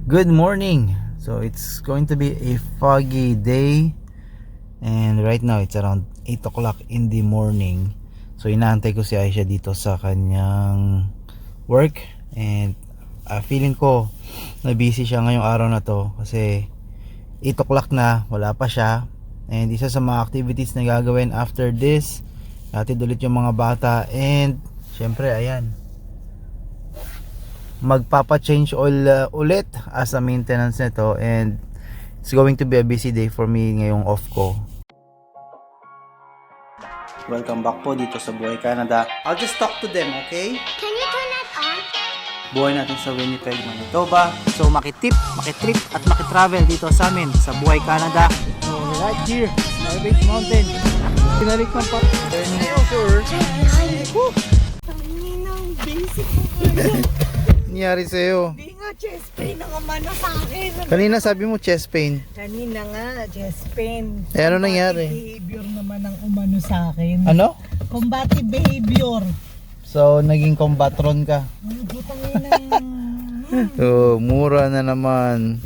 Good morning. So it's going to be a foggy day and right now it's around 8 o'clock in the morning. So inaantay ko si Aisha dito sa kanyang work and feeling ko na busy siya ngayong araw na to kasi 8 o'clock na, wala pa siya. And isa sa mga activities na gagawin after this, hatid ulit yung mga bata and syempre ayan, magpapa-change oil ulit as a maintenance nito and it's going to be a busy day for me ngayong off ko. Welcome back po dito sa Buhay Canada. I'll just talk to them, okay? Can you turn that on? Buhay natin sa Winnipeg, Manitoba. So makitrip at makitravel dito sa amin sa Buhay Canada. So right here, Elevate Mountain. Pinalik ng pa. Turning over. Ang basic ko. Nangyari sa'yo? Hindi nga, chest pain ang umano sa akin. Kanina sabi mo chest pain. Kanina nga, chest pain. Eh, ano nangyari? Combative behavior naman ang umano sa akin. Ano? Combative behavior. So naging combatron ka. Ang butang ina. Oh, mura na naman.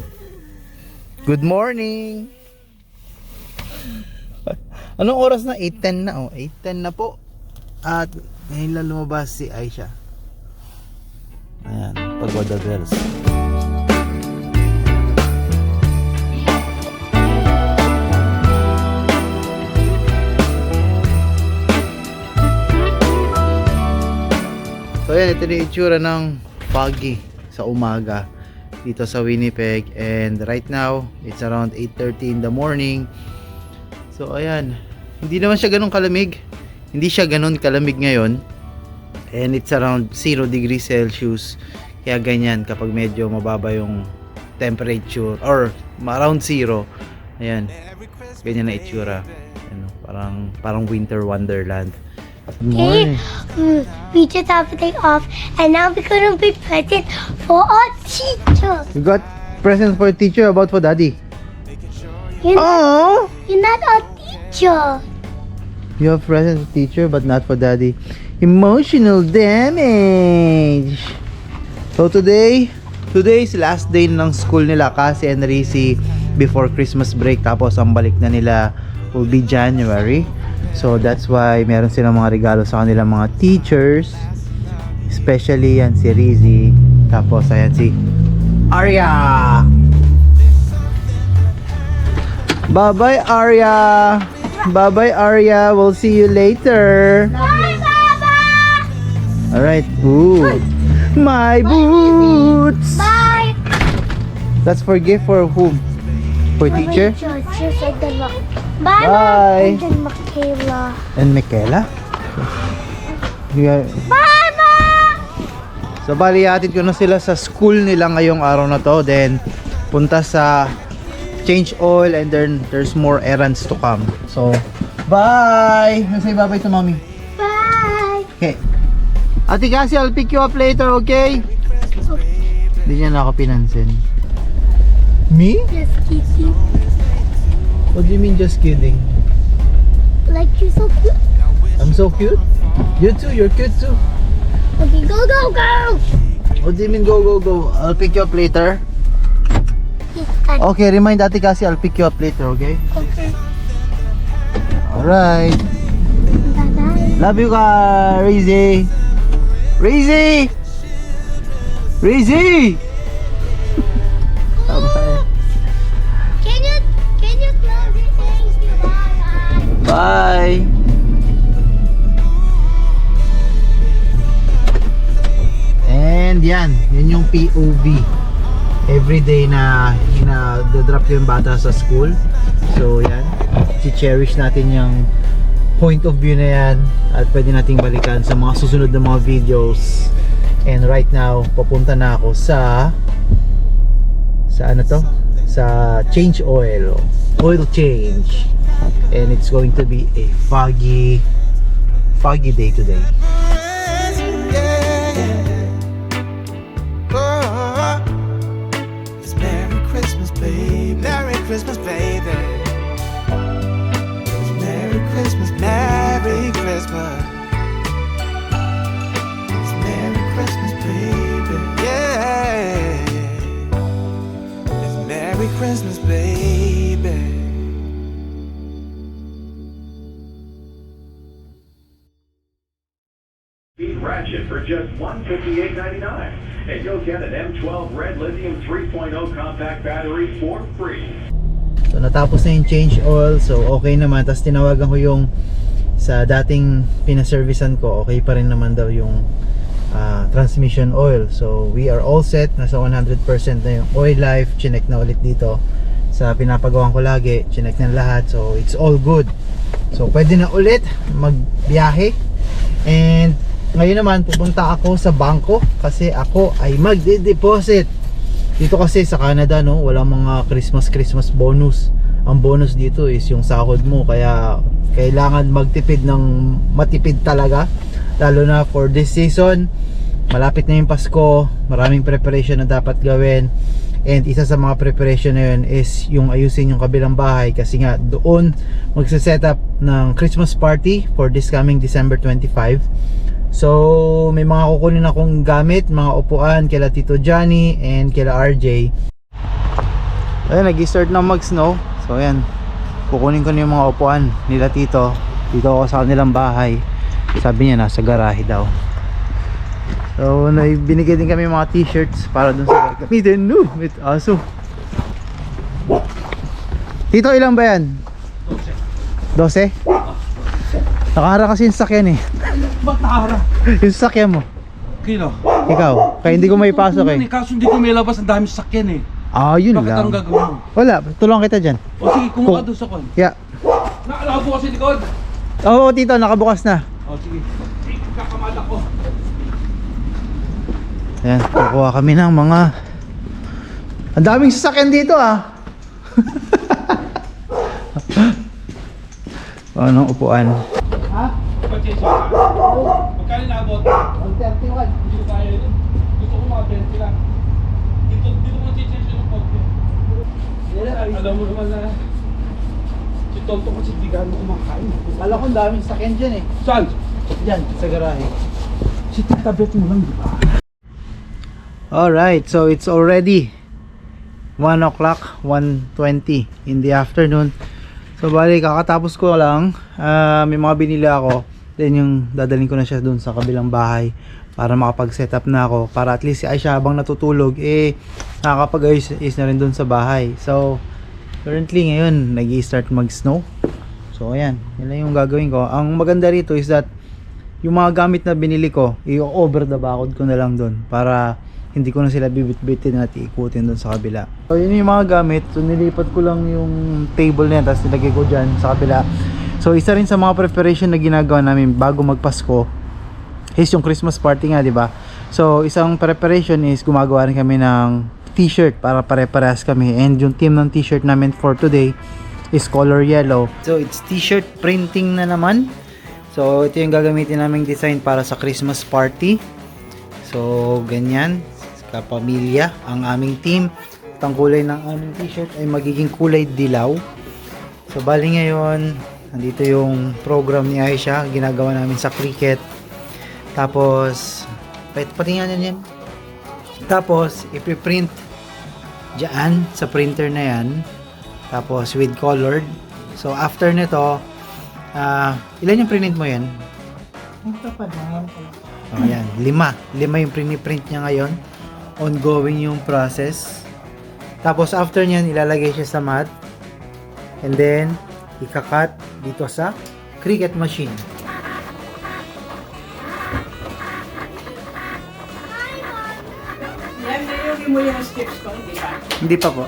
Good morning. Anong oras na? 8:10 na. Oh, 8:10 na po. At ngayon lang lumabas si Aisha. Ayan, Pagoda Girls. So ayan, ito yung itsura ng foggy sa umaga dito sa Winnipeg. And right now, it's around 8:30 in the morning. So ayan, hindi naman siya ganun kalamig. Hindi siya ganun kalamig ngayon. And it's around 0 degrees Celsius. Kaya ganyan kapag medyo mababa yung temperature or around 0. Ayan, ganyan na itsura. Ano, parang winter wonderland. Good morning. We just have to take off, and now we're gonna be present for our teacher. You got presents for teacher, about for daddy. You're not, Oh! you're not our teacher. You have presents for teacher but not for daddy. Emotional damage. So today's last day ng school nila, Cassie and Rizzy, before Christmas break. Tapos ang balik na nila will be January. So that's why meron silang mga regalo sa kanilang mga teachers. Especially yan si Rizzy. Tapos ayan si Arya. Bye-bye Arya. Bye-bye Arya. We'll see you later. Bye, Baba. Alright. Ooh. My boots. Bye. That's for gift for whom? For teacher? Just like the lock. Bye, Bye. Mom. And then Michaela. And Michaela? Yeah. Bye, Mom. So bali atid ko na sila sa school nila ngayong araw na to. Then punta sa change oil and then there's more errands to come. So bye. Say bye-bye to mommy. Bye. Okay. Ate Cassie, I'll pick you up later, okay? Hindi niya na ako pinansin. Me? Just kidding. What do you mean just kidding? Like you're so cute. I'm so cute? You too, you're cute too. Okay, go, go, go. What do you mean go, go, go? I'll pick you up later. Yes, Dad. Okay, remind Ate Cassie, I'll pick you up later, okay? Okay. Alright. Bye-bye. Love you ka, Rizzy. Rizzy! Rizzy! Bye. Can you close it? Thank you. Bye-bye. Bye! And yan yung POV. Everyday na drop yung bata sa school. So yan, i-cherish natin yung point of view na yan at pwede nating balikan sa mga susunod na mga videos. And right now, papunta na ako sa ano to? Sa change oil change. And it's going to be a foggy day today. It's Merry Christmas, baby. Merry Christmas, baby. It's Merry Christmas, Merry Christmas. It's Merry Christmas, baby. Yeah. Merry Christmas, baby. Speed Ratchet for just $158.99. And you'll get an M12 Red Lithium 3.0 compact battery for free. So natapos na yung change oil, so okay naman. Tapos tinawagan ko yung sa dating pinaservicean ko, okay pa rin naman daw yung transmission oil. So we are all set, nasa 100% na yung oil life. Chinek na ulit dito sa pinapagawan ko lagi, chinek na lahat, so it's all good. So pwede na ulit magbiyahe. And ngayon naman pupunta ako sa bangko kasi ako ay magde-deposit. Dito kasi sa Canada, no, walang mga Christmas bonus. Ang bonus dito is yung sahod mo, kaya kailangan magtipid ng matipid talaga, lalo na for this season. Malapit na yung Pasko, maraming preparation na dapat gawin. And isa sa mga preparation na yun is yung ayusin yung kabilang bahay, kasi nga doon magse-set up ng Christmas party for this coming December 25. So may mga kukunin akong gamit, mga upuan kila Tito Johnny and kila RJ. Ayun, nag-start na mag-snow. So ayan, kukunin ko na yung mga upuan nila Tito. Dito ako sa kanilang bahay. Sabi niya nasa garahe daw. So binigay din kami mga t-shirts para dun sa gamitin. No, with aso. Tito, ilang ba yan? 12? Nakahara kasi yung sakyan eh. Ba't nakahara? Yung sakyan mo. Kilo? Ikaw, kaya hindi ko may pasok eh. Kaso hindi ko may labas, ang dami sasakyan eh. Ah, yun Bakit lang. ang gagawin mo? Wala, tulungan kita dyan. O sige, kumuha doon sa kon. Yeah. Nakalabo kasi likod. Oo, Tito, nakabukas na. O sige. Kakamala ko. Ayan, kukuha kami ng mga... Ang daming sasakyan dito ah. Anong upuan? Pag-cheso ka. Magkano naabot? 131. Hindi ko kaya yun. Gusto ko mga 20 lang. Dito ko mag-cheso ng konti. Alam mo naman na si Tonto kasi di gano'n kumakain. Kala ko ang daming sasakyan dyan eh. Saan? Dyan, sa garahe. Si Titabet mo lang, di ba? Alright, so it's already 1 o'clock, 1:20 in the afternoon. So bali, kakatapos ko lang, may mga binili ako. Then yung dadalhin ko na siya dun sa kabilang bahay para makapag-set up na ako, para at least si Aisha habang natutulog nakakapag-ayos na rin dun sa bahay. So currently ngayon nag-i-start mag-snow. So ayan, yun lang yung gagawin ko. Ang maganda rito is that yung mga gamit na binili ko, i-over the backod ko na lang dun para hindi ko na sila bibit-bitin at ikutin dun sa kabila. So yun yung mga gamit. So nilipat ko lang yung table na yan, tapos nilagay ko dyan sa kabila. So isa rin sa mga preparation na ginagawa namin bago magpasko is yung Christmas party nga, di ba? So isang preparation is gumagawa rin kami ng t-shirt para pare-parehas kami. And yung team ng t-shirt namin for today is color yellow. So it's t-shirt printing na naman. So ito yung gagamitin naming design para sa Christmas party. So ganyan, kapamilya ang aming team. Ang kulay ng aming t-shirt ay magiging kulay dilaw. So bali ngayon, nandito yung program ni Aisha, ginagawa namin sa cricket. Tapos patingnan nyo yan. Tapos ipiprint dyan sa printer na yan. Tapos with colored. So after nito, ilan yung print mo yan? Ito pa lang. Oh, yan, 5 yung print niya ngayon. Ongoing yung process. Tapos after nyan, ilalagay siya sa mat. And then ikakat dito sa cricket machine. Yan, nayogin mo yung steps ko, di ba? Hindi pa po.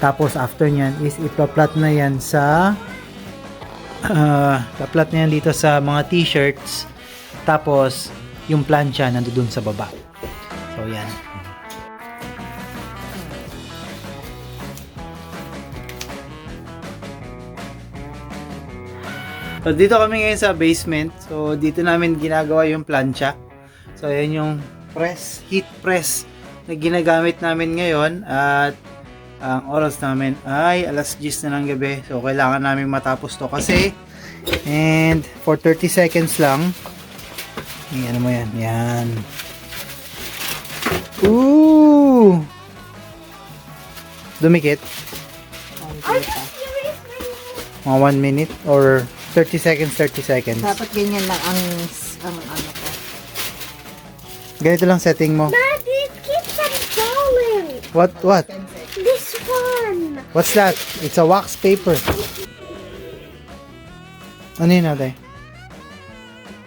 Tapos after nyan is ipaplat na yan sa paplat na yan dito sa mga t-shirts. Tapos yung plancha nandoon sa baba. So yan. So dito kami ngayon sa basement. So dito namin ginagawa yung plancha. So yan yung press, heat press na ginagamit namin ngayon at ang oras namin ay alas 10 na ng gabi. So, kailangan namin matapos to kasi and for 30 seconds lang. Ano mo yan? Yan. Ooh! Dumikit. Mga 1 minute or 30 seconds. Dapat ganyan lang ang ano ko. Ganito lang setting mo. Dad, it keeps on falling. What? This one. What's that? It's a wax paper. Ano yun natin?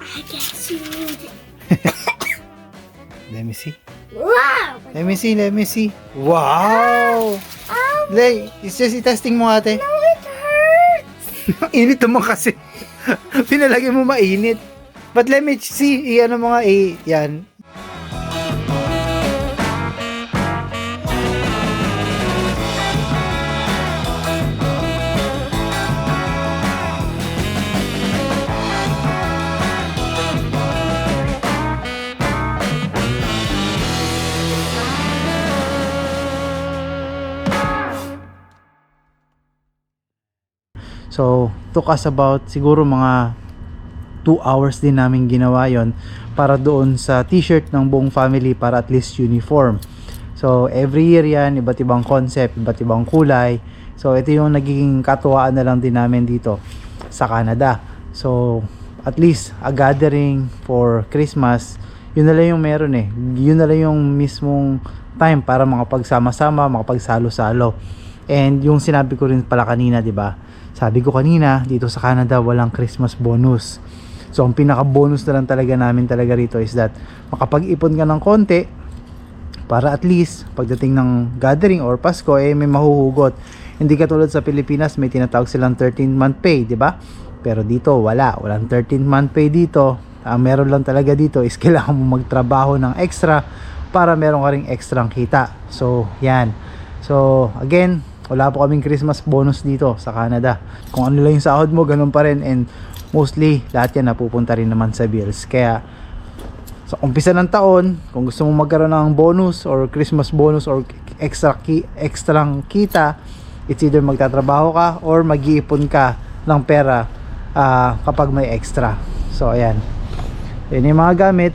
I guess you need it. Let me see. Wow. Let me see. Wow! Lay, it's just testing mo ate. Oh, it hurts. Init naman kasi. Pinalagay mo mainit. But let me see. Iyan mo nga yan. So, took us about siguro mga 2 hours din namin ginawa yon para doon sa t-shirt ng buong family para at least uniform. So, every year yan, iba't ibang concept, iba't ibang kulay. So, ito yung nagiging katuwaan na lang din namin dito sa Canada. So, at least a gathering for Christmas, yun na lang yung meron eh. Yun na lang yung mismong time para makapagsama-sama, makapagsalo-salo. And yung sinabi ko rin pala kanina, di ba? Sabi ko kanina, dito sa Canada, walang Christmas bonus. So, ang pinaka-bonus na lang talaga namin talaga rito is that makapag-ipon ka ng konti para at least pagdating ng gathering or Pasko, may mahuhugot. Hindi katulad sa Pilipinas, may tinatawag silang 13-month pay, di ba? Pero dito, walang 13-month pay dito. Ang meron lang talaga dito is kailangan mo magtrabaho ng extra para meron ka ring extra kita. So, yan. So, again, wala po kaming Christmas bonus dito sa Canada. Kung ano lang yung sahod mo, ganun pa rin. And mostly, lahat yan napupunta rin naman sa bills. Kaya, sa umpisa ng taon, kung gusto mo magkaroon ng bonus or Christmas bonus or extra kita, it's either magtatrabaho ka or mag-iipon ka ng pera kapag may extra. So, ayan. Yan yung mga gamit.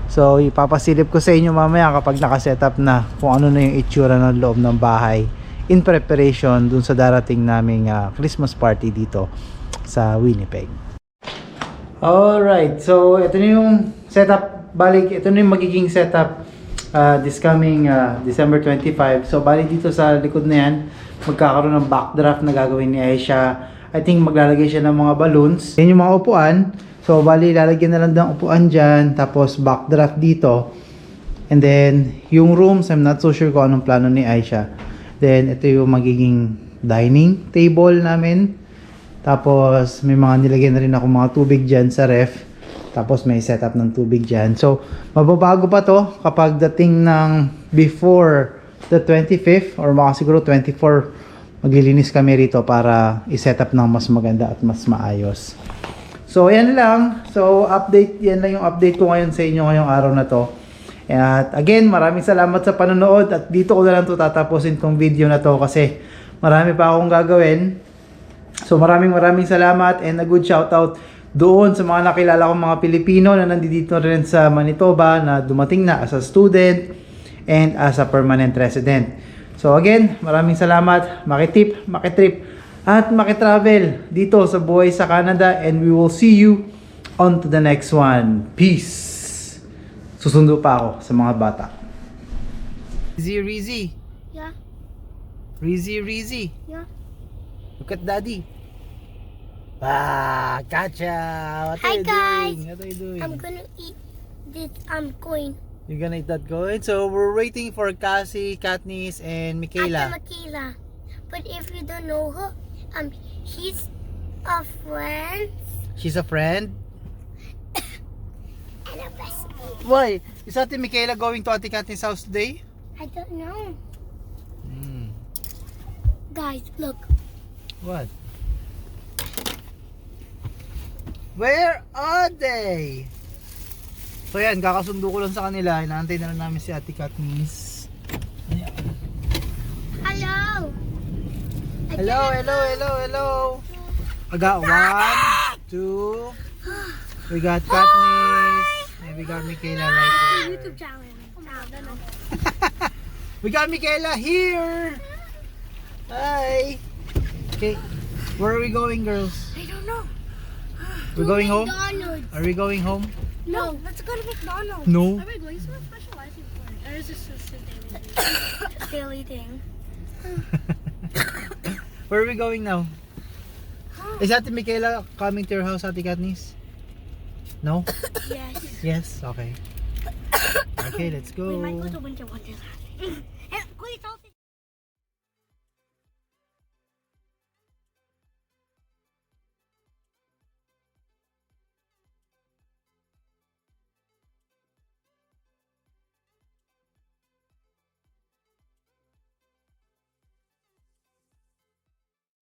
So, ipapasilip ko sa inyo mamaya kapag nakasetup na kung ano na yung itsura ng loob ng bahay in preparation dun sa darating naming Christmas party dito sa Winnipeg. Alright, so ito na yung setup. Balik, ito na yung magiging setup this coming December 25. So balik dito sa likod na yan, magkakaroon ng backdraft na gagawin ni Aisha. I think maglalagay siya ng mga balloons. Yan yung mga upuan. So bali, lalagyan na lang ng upuan dyan, tapos backdraft dito. And then, yung rooms, I'm not so sure kung anong plano ni Aisha. Then, ito yung magiging dining table namin. Tapos, may mga nilagyan na rin ako mga tubig dyan sa ref. Tapos, may setup ng tubig dyan. So, mababago pa to kapag dating ng before the 25th or mga siguro 24, maglilinis kami rito para i-setup ng mas maganda at mas maayos. So, yan lang. So, update. Yan lang yung update ko ngayon sa inyo ngayong araw na to. At again, maraming salamat sa panonood at dito ko na lang to tatapusin tong video na to kasi marami pa akong gagawin. So maraming salamat and a good shoutout doon sa mga nakilala kong mga Pilipino na nandito rin sa Manitoba na dumating na as a student and as a permanent resident. So again, maraming salamat, makitip, makitrip at makitravel dito sa buhay sa Canada and we will see you on to the next one. Peace! Susundo pa ako sa mga bata. Rizzy. Yeah. Rizzy. Yeah. Look at daddy. Gotcha. What Hi, are you guys. doing? What are you doing? I'm gonna eat this coin. You're gonna eat that coin? So we're waiting for Cassie, Katniss, and Michaela. After Michaela. But if you don't know her, she's a friend She's a friend? and a bestie. Why? Is Ate Michaela going to Ate Katniss' house today? I don't know. Guys, look. What? Where are they? So yan, kakasundo ko lang sa kanila. Inaantay na lang namin si Ate Katniss. Hello. Hello, hello, hello, hello. I got 1, 2. We got Katniss. And we got Michaela right there. YouTube channel. We got Michaela here. Hi. Okay, where are we going, girls? I don't know. We're going home? McDonald's. Are we going home? No, let's go to McDonald's. No. Are we going somewhere specializing for it? Or is this just a daily thing? Where are we going now? Is Ate Michaela coming to your house, Ate Katniss? No? Yes. Yes? Okay. Okay, let's go. We might go to Winter Wonderland. And